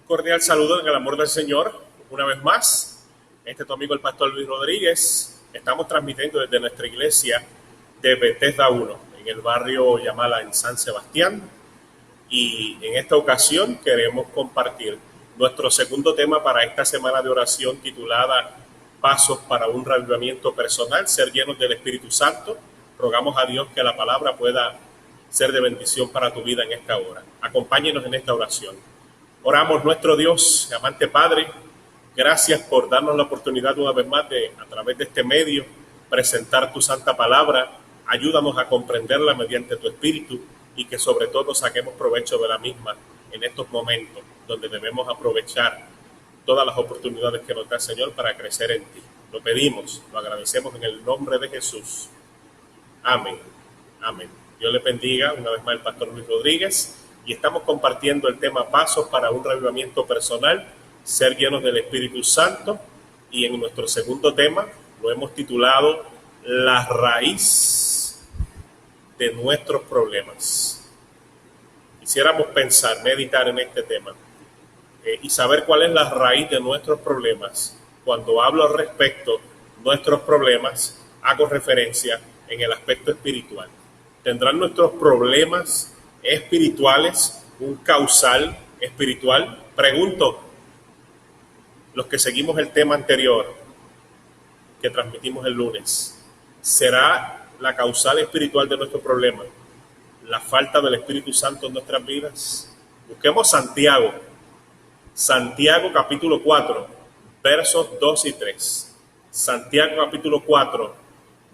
Cordial saludo en el amor del Señor. Una vez más, este es tu amigo el pastor Luis Rodríguez. Estamos transmitiendo desde nuestra iglesia de Bethesda 1, en el barrio Yamala, en San Sebastián. Y en esta ocasión queremos compartir nuestro segundo tema para esta semana de oración titulada Pasos para un reavivamiento personal, ser llenos del Espíritu Santo. Rogamos a Dios que la palabra pueda ser de bendición para tu vida en esta hora. Acompáñenos en esta oración. Oramos, nuestro Dios, amante Padre, gracias por darnos la oportunidad una vez más de, a través de este medio, presentar tu santa palabra. Ayúdanos a comprenderla mediante tu Espíritu y que sobre todo saquemos provecho de la misma en estos momentos donde debemos aprovechar todas las oportunidades que nos da el Señor para crecer en ti. Lo pedimos, lo agradecemos en el nombre de Jesús. Amén. Amén. Dios le bendiga una vez más el pastor Luis Rodríguez y estamos compartiendo el tema Pasos para un reavivamiento personal, ser llenos del Espíritu Santo, y en nuestro segundo tema lo hemos titulado La raíz de nuestros problemas. Quisiéramos pensar, meditar en este tema y saber cuál es la raíz de nuestros problemas. Cuando hablo al respecto de nuestros problemas, hago referencia en el aspecto espiritual. ¿Tendrán nuestros problemas espirituales un causal espiritual? Pregunto, los que seguimos el tema anterior que transmitimos el lunes, ¿será la causal espiritual de nuestro problema la falta del Espíritu Santo en nuestras vidas? Busquemos Santiago capítulo 4, versos 2 y 3. Santiago capítulo 4,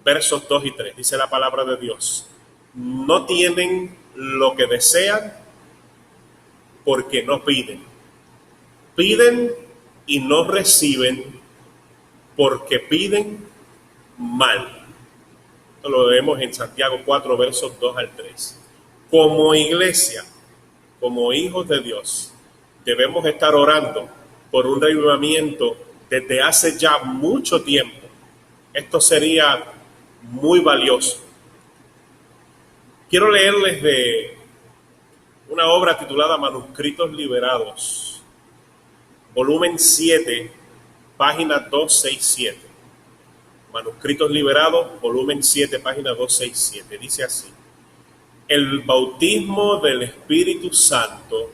versos 2 y 3. Dice la palabra de Dios: no tienen lo que desean porque no piden. Piden y no reciben porque piden mal. Esto lo vemos en Santiago 4, versos 2 al 3. Como iglesia, como hijos de Dios, debemos estar orando por un reavivamiento desde hace ya mucho tiempo. Esto sería muy valioso. Quiero leerles de una obra titulada Manuscritos Liberados, volumen 7, página 267. Manuscritos Liberados, volumen 7, página 267. Dice así: el bautismo del Espíritu Santo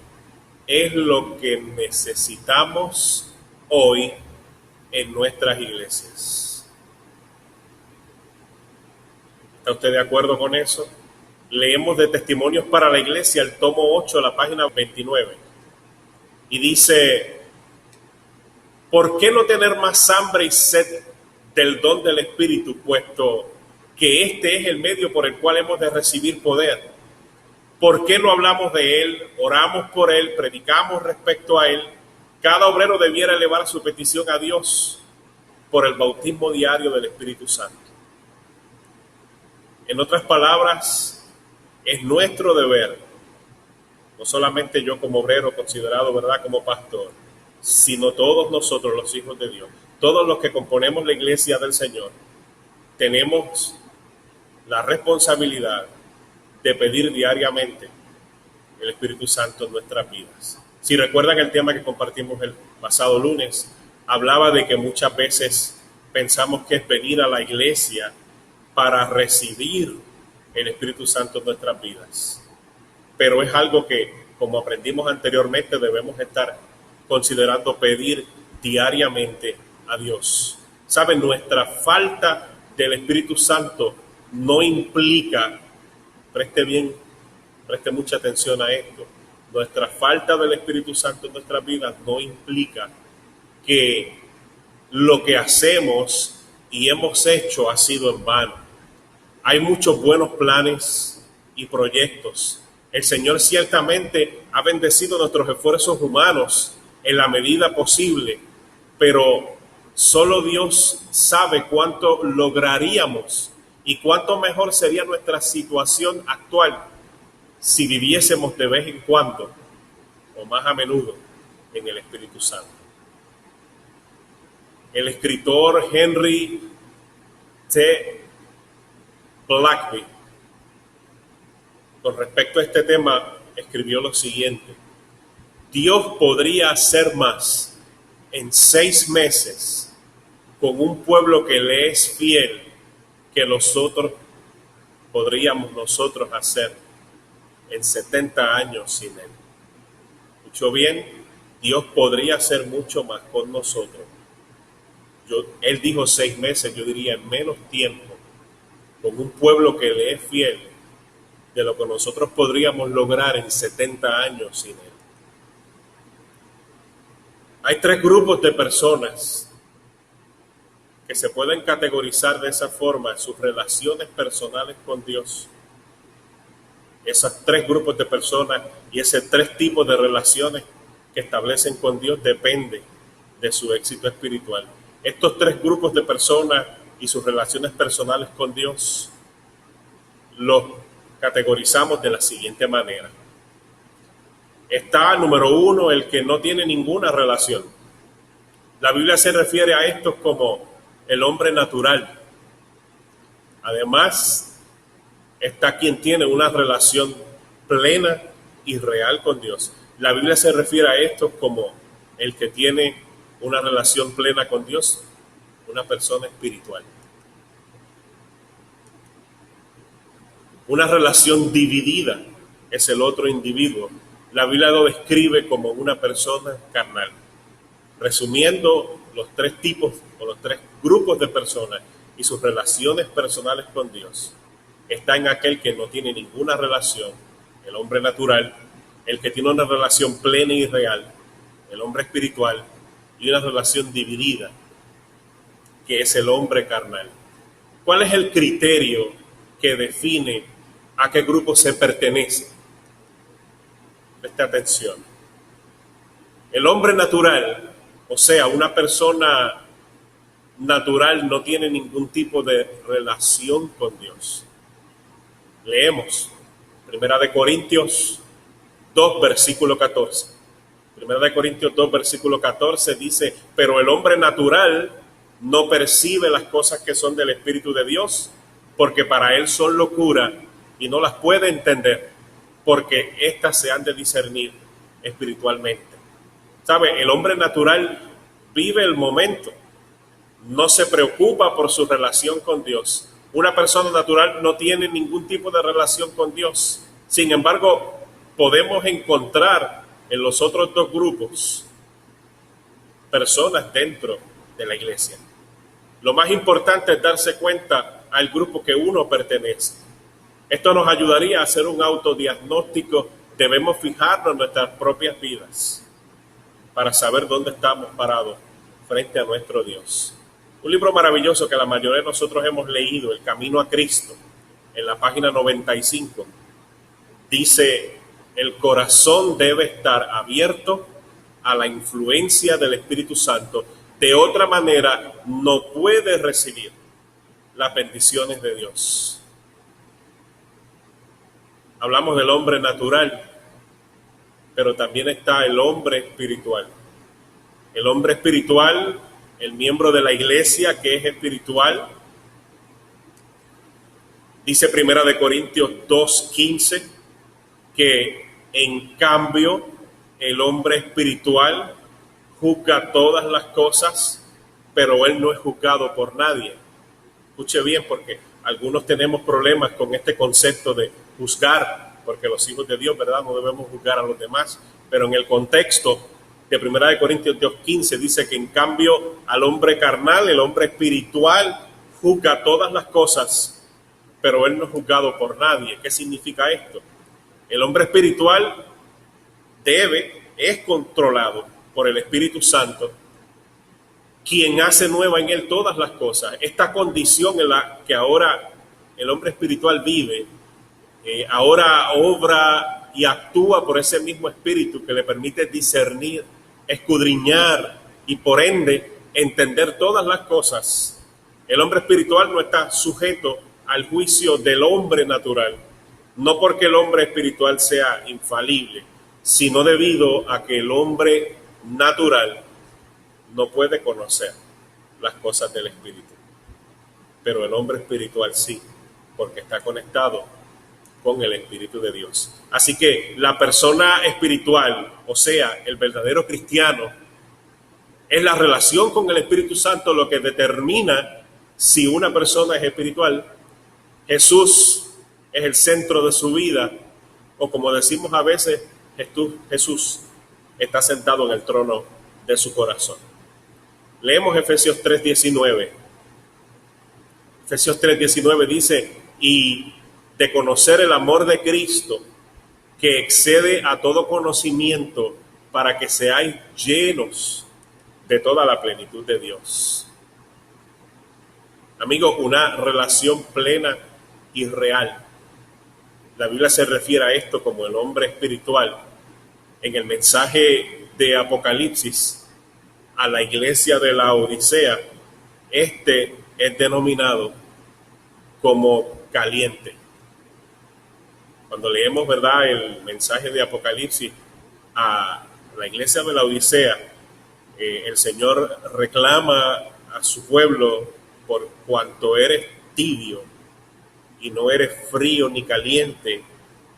es lo que necesitamos hoy en nuestras iglesias. ¿Está usted de acuerdo con eso? Leemos de Testimonios para la Iglesia, el tomo 8, la página 29. Y dice: ¿por qué no tener más hambre y sed del don del Espíritu, puesto que este es el medio por el cual hemos de recibir poder? ¿Por qué no hablamos de él, oramos por él, predicamos respecto a él? Cada obrero debiera elevar su petición a Dios por el bautismo diario del Espíritu Santo. En otras palabras, es nuestro deber, no solamente yo como obrero considerado, ¿verdad?, como pastor, sino todos nosotros los hijos de Dios, todos los que componemos la iglesia del Señor, tenemos la responsabilidad de pedir diariamente el Espíritu Santo en nuestras vidas. Si recuerdan el tema que compartimos el pasado lunes, hablaba de que muchas veces pensamos que es venir a la iglesia para recibir el Espíritu Santo en nuestras vidas. Pero es algo que, como aprendimos anteriormente, debemos estar considerando pedir diariamente a Dios. ¿Saben? Nuestra falta del Espíritu Santo no implica, preste mucha atención a esto, nuestra falta del Espíritu Santo en nuestras vidas no implica que lo que hacemos y hemos hecho ha sido en vano. Hay muchos buenos planes y proyectos. El Señor ciertamente ha bendecido nuestros esfuerzos humanos en la medida posible, pero solo Dios sabe cuánto lograríamos y cuánto mejor sería nuestra situación actual si viviésemos de vez en cuando o más a menudo en el Espíritu Santo. El escritor Henry T. Blackaby, con respecto a este tema, escribió lo siguiente: Dios podría hacer más en 6 meses con un pueblo que le es fiel que podríamos nosotros hacer en 70 años sin Él. Escuchó bien, Dios podría hacer mucho más con nosotros. Él dijo 6 meses, yo diría en menos tiempo, con un pueblo que le es fiel, de lo que nosotros podríamos lograr en 70 años sin Él. Hay 3 grupos de personas que se pueden categorizar de esa forma, sus relaciones personales con Dios. Esos 3 grupos de personas y esos 3 tipos de relaciones que establecen con Dios depende de su éxito espiritual. Estos 3 grupos de personas y sus relaciones personales con Dios los categorizamos de la siguiente manera. Está, número 1, el que no tiene ninguna relación. La Biblia se refiere a estos como el hombre natural. Además, está quien tiene una relación plena y real con Dios. La Biblia se refiere a estos como el que tiene una relación plena con Dios, una persona espiritual. Una relación dividida es el otro individuo. La Biblia lo describe como una persona carnal. Resumiendo, los 3 tipos o los 3 grupos de personas y sus relaciones personales con Dios, está en aquel que no tiene ninguna relación, el hombre natural, el que tiene una relación plena y real, el hombre espiritual, y una relación dividida, que es el hombre carnal. ¿Cuál es el criterio que define a qué grupo se pertenece? Presta atención. El hombre natural, o sea, una persona natural, no tiene ningún tipo de relación con Dios. Leemos 1 Corintios 2, versículo 14. 1 Corintios 2, versículo 14 dice: pero el hombre natural no percibe las cosas que son del Espíritu de Dios, porque para él son locura y no las puede entender, porque éstas se han de discernir espiritualmente. ¿Sabe? El hombre natural vive el momento, no se preocupa por su relación con Dios. Una persona natural no tiene ningún tipo de relación con Dios. Sin embargo, podemos encontrar en los otros 2 grupos personas dentro de la iglesia. Lo más importante es darse cuenta al grupo que uno pertenece. Esto nos ayudaría a hacer un autodiagnóstico. Debemos fijarnos en nuestras propias vidas para saber dónde estamos parados frente a nuestro Dios. Un libro maravilloso que la mayoría de nosotros hemos leído, El Camino a Cristo, en la página 95, dice: el corazón debe estar abierto a la influencia del Espíritu Santo. De otra manera, no puede recibir las bendiciones de Dios. Hablamos del hombre natural, pero también está el hombre espiritual. El hombre espiritual, el miembro de la iglesia que es espiritual, dice 1 Corintios 2:15, que en cambio el hombre espiritual juzga todas las cosas, pero él no es juzgado por nadie. Escuche bien, porque algunos tenemos problemas con este concepto de juzgar, porque los hijos de Dios, ¿verdad?, no debemos juzgar a los demás, pero en el contexto de 1 Corintios 2:15 dice que en cambio al hombre carnal, el hombre espiritual, juzga todas las cosas, pero él no es juzgado por nadie. ¿Qué significa esto? El hombre espiritual es controlado por el Espíritu Santo, quien hace nueva en él todas las cosas. Esta condición en la que ahora el hombre espiritual vive, ahora obra y actúa por ese mismo espíritu que le permite discernir, escudriñar y por ende entender todas las cosas. El hombre espiritual no está sujeto al juicio del hombre natural, no porque el hombre espiritual sea infalible, sino debido a que el hombre natural no puede conocer las cosas del espíritu, pero el hombre espiritual sí, porque está conectado con el Espíritu de Dios. Así que la persona espiritual, o sea, el verdadero cristiano, es la relación con el Espíritu Santo lo que determina si una persona es espiritual. Jesús es el centro de su vida, o como decimos a veces, Jesús está sentado en el trono de su corazón. Leemos Efesios 3:19. Efesios 3:19 dice: y de conocer el amor de Cristo, que excede a todo conocimiento, para que seáis llenos de toda la plenitud de Dios. Amigos, una relación plena y real. La Biblia se refiere a esto como el hombre espiritual. En el mensaje de Apocalipsis a la iglesia de la Odisea, este es denominado como caliente. Cuando leemos, ¿verdad?, el mensaje de Apocalipsis a la iglesia de la Odisea, el Señor reclama a su pueblo: por cuanto eres tibio y no eres frío ni caliente,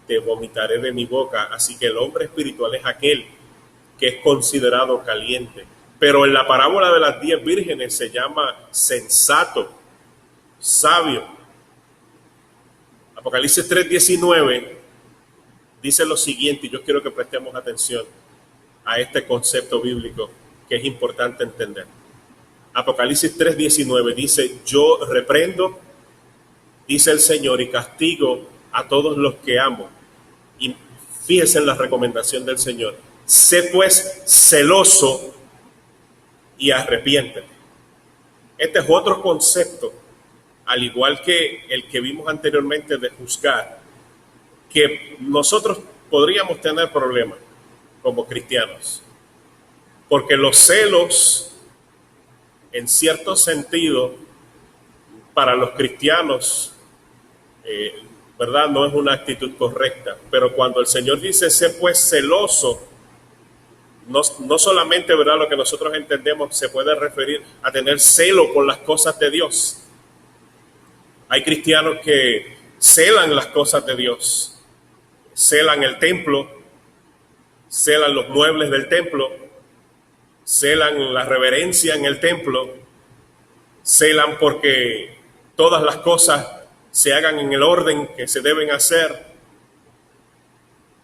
te vomitaré de mi boca. Así que el hombre espiritual es aquel que es considerado caliente. Pero en la parábola de las 10 vírgenes se llama sensato, sabio. Apocalipsis 3:19 dice lo siguiente, y yo quiero que prestemos atención a este concepto bíblico que es importante entender. Apocalipsis 3:19 dice: yo reprendo, dice el Señor, y castigo a todos los que amo. Y fíjense en la recomendación del Señor: sé pues celoso y arrepiéntete. Este es otro concepto, al igual que el que vimos anteriormente de juzgar, que nosotros podríamos tener problemas como cristianos, porque los celos, en cierto sentido, para los cristianos, ¿verdad?, no es una actitud correcta. Pero cuando el Señor dice: sé pues celoso, no solamente, ¿verdad?, lo que nosotros entendemos se puede referir a tener celo por las cosas de Dios. Hay cristianos que celan las cosas de Dios, celan el templo, celan los muebles del templo, celan la reverencia en el templo, celan porque todas las cosas se hagan en el orden que se deben hacer.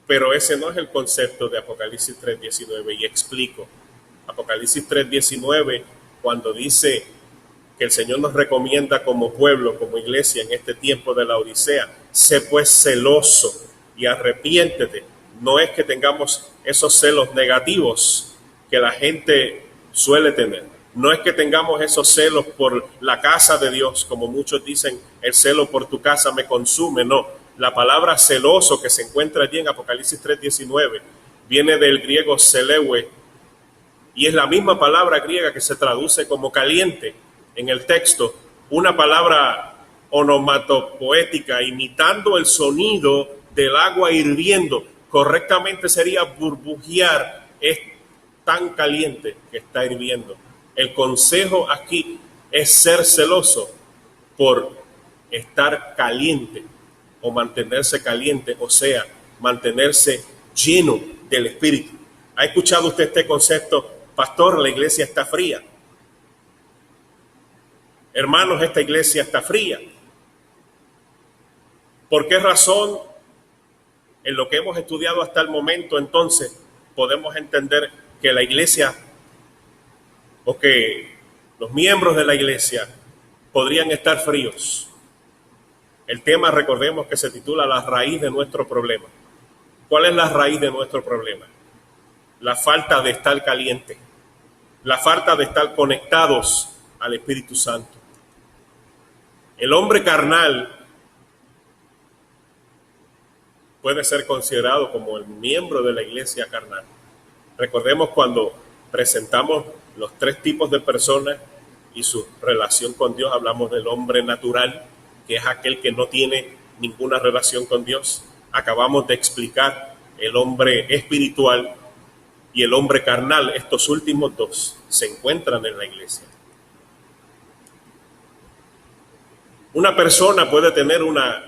Pero ese no es el concepto de Apocalipsis 3:19, y explico. Apocalipsis 3:19, cuando dice que el Señor nos recomienda como pueblo, como iglesia en este tiempo de la Odisea: sé pues celoso y arrepiéntete. No es que tengamos esos celos negativos que la gente suele tener. No es que tengamos esos celos por la casa de Dios, como muchos dicen: el celo por tu casa me consume. No, la palabra celoso que se encuentra allí en Apocalipsis 3:19 viene del griego celeue, y es la misma palabra griega que se traduce como caliente en el texto, una palabra onomatopoética, imitando el sonido del agua hirviendo. Correctamente sería burbujear, es tan caliente que está hirviendo. El consejo aquí es ser celoso por estar caliente o mantenerse caliente, o sea, mantenerse lleno del Espíritu. ¿Ha escuchado usted este concepto? Pastor, la iglesia está fría. Hermanos, esta iglesia está fría. ¿Por qué razón? En lo que hemos estudiado hasta el momento, entonces, podemos entender que la iglesia, o que los miembros de la iglesia, podrían estar fríos. El tema, recordemos, que se titula La raíz de nuestro problema. ¿Cuál es la raíz de nuestro problema? La falta de estar caliente, la falta de estar conectados al Espíritu Santo. El hombre carnal puede ser considerado como el miembro de la iglesia carnal. Recordemos cuando presentamos los 3 tipos de personas y su relación con Dios, hablamos del hombre natural, que es aquel que no tiene ninguna relación con Dios. Acabamos de explicar el hombre espiritual y el hombre carnal. Estos últimos 2 se encuentran en la iglesia. Una persona puede tener una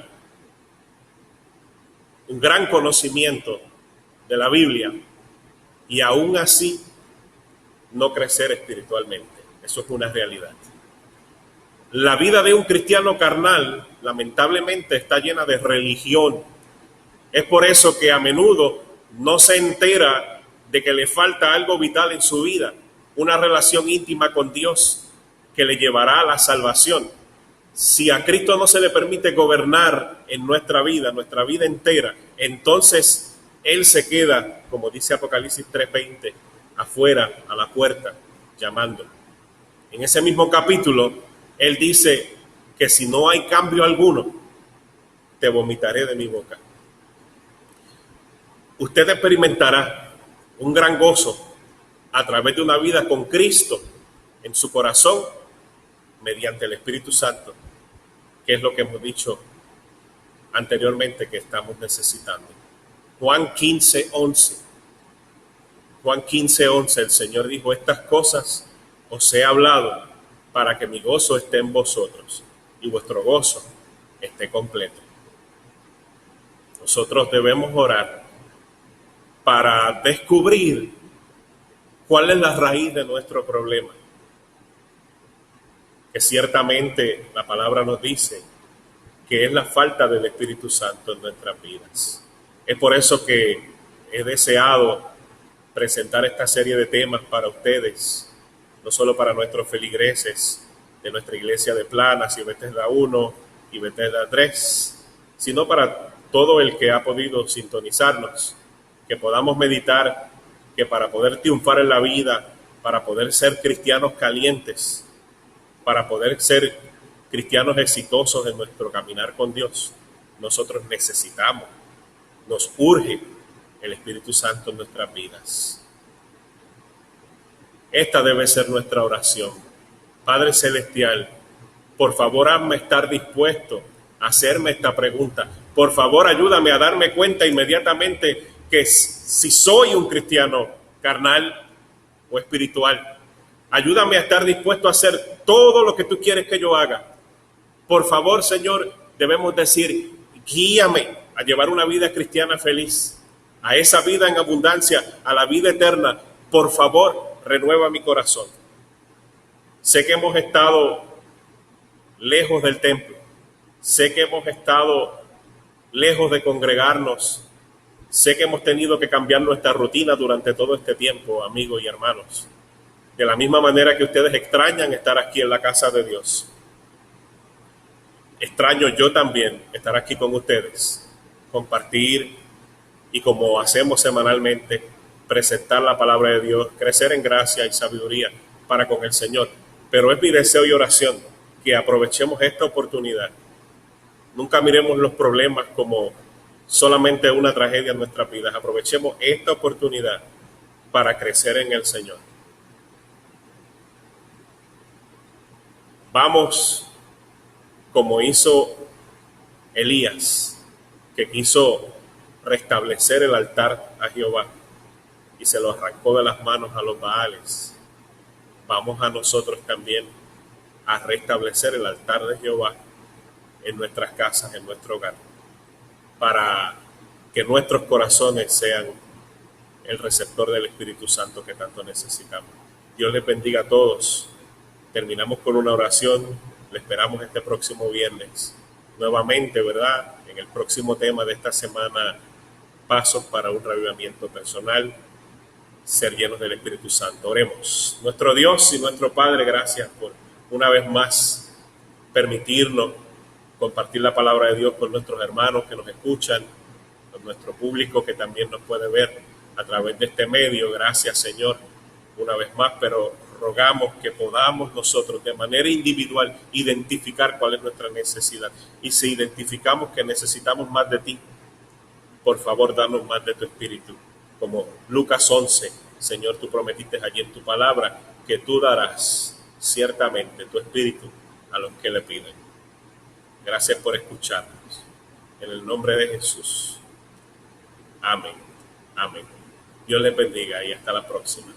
un gran conocimiento de la Biblia y aún así no crecer espiritualmente. Eso es una realidad. La vida de un cristiano carnal, lamentablemente, está llena de religión. Es por eso que a menudo no se entera de que le falta algo vital en su vida, una relación íntima con Dios que le llevará a la salvación. Si a Cristo no se le permite gobernar en nuestra vida entera, entonces Él se queda, como dice Apocalipsis 3:20, afuera, a la puerta, llamando. En ese mismo capítulo, Él dice que si no hay cambio alguno, te vomitaré de mi boca. Usted experimentará un gran gozo a través de una vida con Cristo en su corazón mediante el Espíritu Santo, que es lo que hemos dicho anteriormente que estamos necesitando. Juan 15:11. Juan 15:11, el Señor dijo: estas cosas os he hablado para que mi gozo esté en vosotros y vuestro gozo esté completo. Nosotros debemos orar para descubrir cuál es la raíz de nuestro problema, que ciertamente la palabra nos dice que es la falta del Espíritu Santo en nuestras vidas. Es por eso que he deseado presentar esta serie de temas para ustedes, no solo para nuestros feligreses de nuestra iglesia de Planas y Bethesda 1 y Bethesda 3, sino para todo el que ha podido sintonizarnos, que podamos meditar que para poder triunfar en la vida, para poder ser cristianos calientes, para poder ser cristianos exitosos en nuestro caminar con Dios, nosotros necesitamos, nos urge el Espíritu Santo en nuestras vidas. Esta debe ser nuestra oración. Padre Celestial, por favor, hazme estar dispuesto a hacerme esta pregunta. Por favor, ayúdame a darme cuenta inmediatamente que si soy un cristiano carnal o espiritual. Ayúdame a estar dispuesto a hacer todo lo que tú quieres que yo haga. Por favor, Señor, debemos decir, guíame a llevar una vida cristiana feliz, a esa vida en abundancia, a la vida eterna. Por favor, renueva mi corazón. Sé que hemos estado lejos del templo. Sé que hemos estado lejos de congregarnos. Sé que hemos tenido que cambiar nuestra rutina durante todo este tiempo, amigos y hermanos. De la misma manera que ustedes extrañan estar aquí en la casa de Dios, extraño yo también estar aquí con ustedes, compartir y, como hacemos semanalmente, presentar la palabra de Dios, crecer en gracia y sabiduría para con el Señor. Pero es mi deseo y oración que aprovechemos esta oportunidad. Nunca miremos los problemas como solamente una tragedia en nuestras vidas. Aprovechemos esta oportunidad para crecer en el Señor. Vamos, como hizo Elías, que quiso restablecer el altar a Jehová y se lo arrancó de las manos a los Baales. Vamos a nosotros también a restablecer el altar de Jehová en nuestras casas, en nuestro hogar, para que nuestros corazones sean el receptor del Espíritu Santo que tanto necesitamos. Dios les bendiga a todos. Terminamos con una oración. Le esperamos este próximo viernes nuevamente, ¿verdad? En el próximo tema de esta semana, pasos para un reavivamiento personal, ser llenos del Espíritu Santo. Oremos. Nuestro Dios y nuestro Padre, gracias por una vez más permitirnos compartir la palabra de Dios con nuestros hermanos que nos escuchan, con nuestro público que también nos puede ver a través de este medio. Gracias, Señor, una vez más, pero rogamos que podamos nosotros de manera individual identificar cuál es nuestra necesidad. Y si identificamos que necesitamos más de ti, por favor, danos más de tu Espíritu. Como Lucas 11, Señor, tú prometiste allí en tu palabra que tú darás ciertamente tu Espíritu a los que le piden. Gracias por escucharnos. En el nombre de Jesús. Amén. Amén. Dios les bendiga y hasta la próxima.